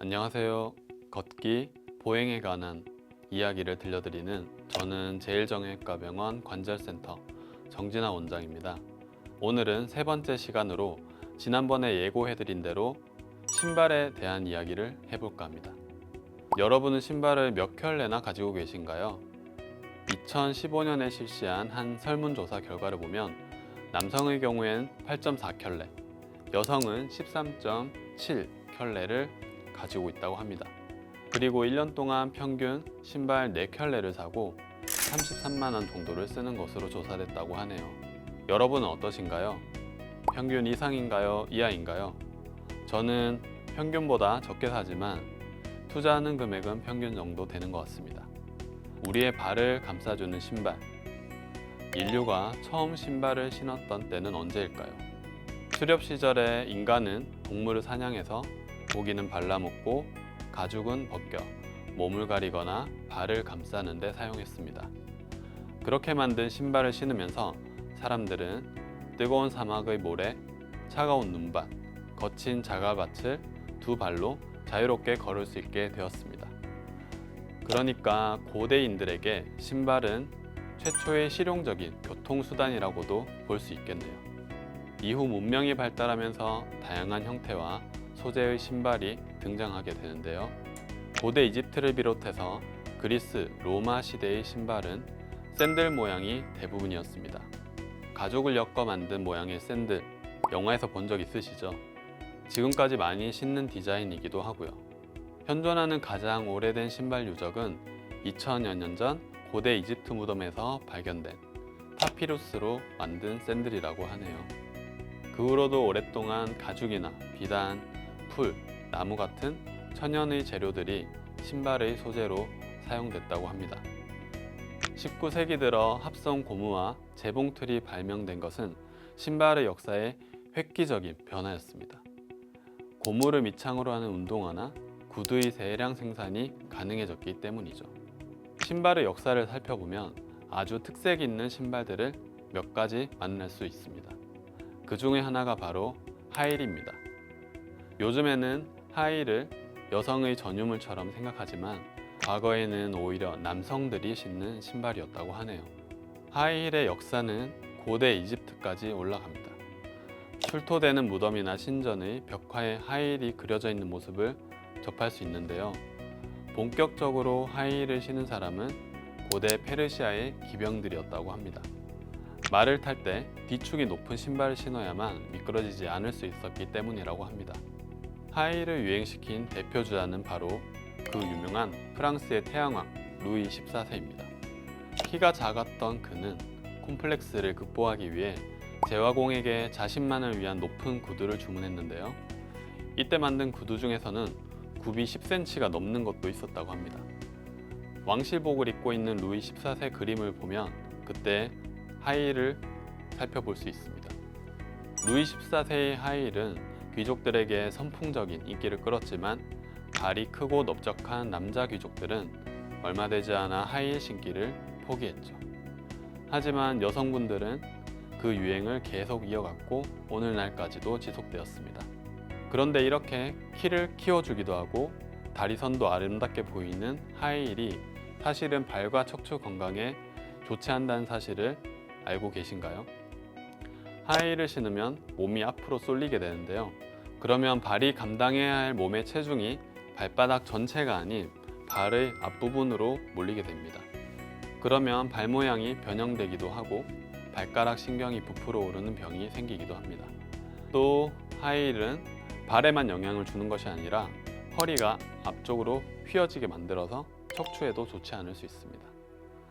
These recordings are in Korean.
안녕하세요. 걷기, 보행에 관한 이야기를 들려드리는 저는 제일정형외과병원 관절센터 정진아 원장입니다. 오늘은 세 번째 시간으로 지난번에 예고해드린 대로 신발에 대한 이야기를 해볼까 합니다. 여러분은 신발을 몇 켤레나 가지고 계신가요? 2015년에 실시한 한 설문조사 결과를 보면 남성의 경우엔 8.4켤레, 여성은 13.7켤레를 가지고 있다고 합니다. 그리고 1년 동안 평균 신발 4켤레를 사고 33만 원 정도를 쓰는 것으로 조사됐다고 하네요. 여러분은 어떠신가요? 평균 이상인가요? 이하인가요? 저는 평균보다 적게 사지만 투자하는 금액은 평균 정도 되는 것 같습니다. 우리의 발을 감싸주는 신발. 인류가 처음 신발을 신었던 때는 언제일까요? 수렵 시절에 인간은 동물을 사냥해서 고기는 발라먹고 가죽은 벗겨 몸을 가리거나 발을 감싸는 데 사용했습니다. 그렇게 만든 신발을 신으면서 사람들은 뜨거운 사막의 모래, 차가운 눈밭, 거친 자갈밭을 두 발로 자유롭게 걸을 수 있게 되었습니다. 그러니까 고대인들에게 신발은 최초의 실용적인 교통수단이라고도 볼 수 있겠네요. 이후 문명이 발달하면서 다양한 형태와 소재의 신발이 등장하게 되는데요. 고대 이집트를 비롯해서 그리스, 로마 시대의 신발은 샌들 모양이 대부분이었습니다. 가죽을 엮어 만든 모양의 샌들, 영화에서 본 적 있으시죠? 지금까지 많이 신는 디자인이기도 하고요. 현존하는 가장 오래된 신발 유적은 2000여 년 전 고대 이집트 무덤에서 발견된 파피루스로 만든 샌들이라고 하네요. 그 후로도 오랫동안 가죽이나 비단, 풀, 나무 같은 천연의 재료들이 신발의 소재로 사용됐다고 합니다. 19세기 들어 합성 고무와 재봉틀이 발명된 것은 신발의 역사에 획기적인 변화였습니다. 고무를 밑창으로 하는 운동화나 구두의 대량 생산이 가능해졌기 때문이죠. 신발의 역사를 살펴보면 아주 특색 있는 신발들을 몇 가지 만날 수 있습니다. 그 중에 하나가 바로 하일입니다. 요즘에는 하일을 여성의 전유물처럼 생각하지만 과거에는 오히려 남성들이 신는 신발이었다고 하네요. 하일의 역사는 고대 이집트까지 올라갑니다. 출토되는 무덤이나 신전의 벽화에 하일이 그려져 있는 모습을 접할 수 있는데요. 본격적으로 하일을 신은 사람은 고대 페르시아의 기병들이었다고 합니다. 말을 탈 때 뒤축이 높은 신발을 신어야만 미끄러지지 않을 수 있었기 때문이라고 합니다. 하이힐을 유행시킨 대표 주자는 바로 그 유명한 프랑스의 태양왕 루이 14세입니다. 키가 작았던 그는 콤플렉스를 극복하기 위해 제왕공에게 자신만을 위한 높은 구두를 주문했는데요. 이때 만든 구두 중에서는 굽이 10cm가 넘는 것도 있었다고 합니다. 왕실복을 입고 있는 루이 14세 그림을 보면 그때 하이힐을 살펴볼 수 있습니다. 루이 14세의 하이힐은 귀족들에게 선풍적인 인기를 끌었지만 발이 크고 넓적한 남자 귀족들은 얼마 되지 않아 하이힐 신기를 포기했죠. 하지만 여성분들은 그 유행을 계속 이어갔고 오늘날까지도 지속되었습니다. 그런데 이렇게 키를 키워주기도 하고 다리선도 아름답게 보이는 하이힐이 사실은 발과 척추 건강에 좋지 않다는 사실을 알고 계신가요? 하이힐을 신으면 몸이 앞으로 쏠리게 되는데요. 그러면 발이 감당해야 할 몸의 체중이 발바닥 전체가 아닌 발의 앞부분으로 몰리게 됩니다. 그러면 발 모양이 변형되기도 하고 발가락 신경이 부풀어 오르는 병이 생기기도 합니다. 또 하이힐은 발에만 영향을 주는 것이 아니라 허리가 앞쪽으로 휘어지게 만들어서 척추에도 좋지 않을 수 있습니다.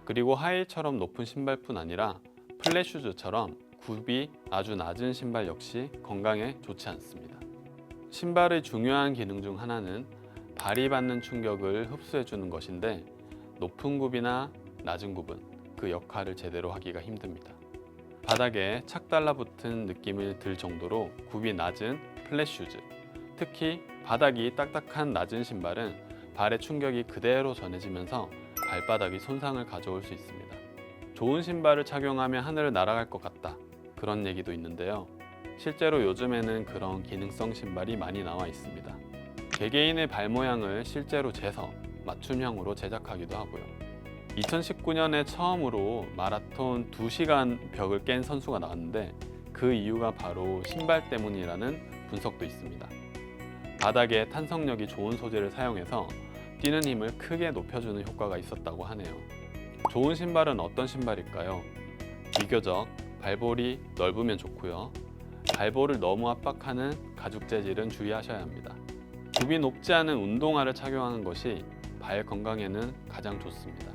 그리고 하이힐처럼 높은 신발뿐 아니라 플랫슈즈처럼 굽이 아주 낮은 신발 역시 건강에 좋지 않습니다. 신발의 중요한 기능 중 하나는 발이 받는 충격을 흡수해 주는 것인데 높은 굽이나 낮은 굽은 그 역할을 제대로 하기가 힘듭니다. 바닥에 착 달라붙은 느낌을 들 정도로 굽이 낮은 플랫슈즈, 특히 바닥이 딱딱한 낮은 신발은 발의 충격이 그대로 전해지면서 발바닥이 손상을 가져올 수 있습니다. 좋은 신발을 착용하면 하늘을 날아갈 것 같다, 그런 얘기도 있는데요. 실제로 요즘에는 그런 기능성 신발이 많이 나와 있습니다. 개개인의 발 모양을 실제로 재서 맞춤형으로 제작하기도 하고요. 2019년에 처음으로 마라톤 2시간 벽을 깬 선수가 나왔는데 그 이유가 바로 신발 때문이라는 분석도 있습니다. 바닥에 탄성력이 좋은 소재를 사용해서 뛰는 힘을 크게 높여주는 효과가 있었다고 하네요. 좋은 신발은 어떤 신발일까요? 비교적 발볼이 넓으면 좋고요. 발볼을 너무 압박하는 가죽 재질은 주의하셔야 합니다. 굽이 높지 않은 운동화를 착용하는 것이 발 건강에는 가장 좋습니다.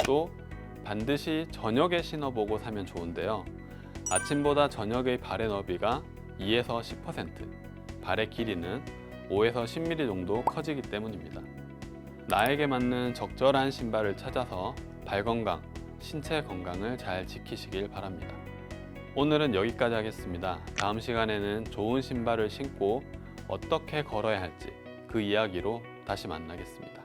또 반드시 저녁에 신어보고 사면 좋은데요. 아침보다 저녁의 발의 너비가 2에서 10%, 발의 길이는 5에서 10mm 정도 커지기 때문입니다. 나에게 맞는 적절한 신발을 찾아서 발 건강, 신체 건강을 잘 지키시길 바랍니다. 오늘은 여기까지 하겠습니다. 다음 시간에는 좋은 신발을 신고 어떻게 걸어야 할지 그 이야기로 다시 만나겠습니다.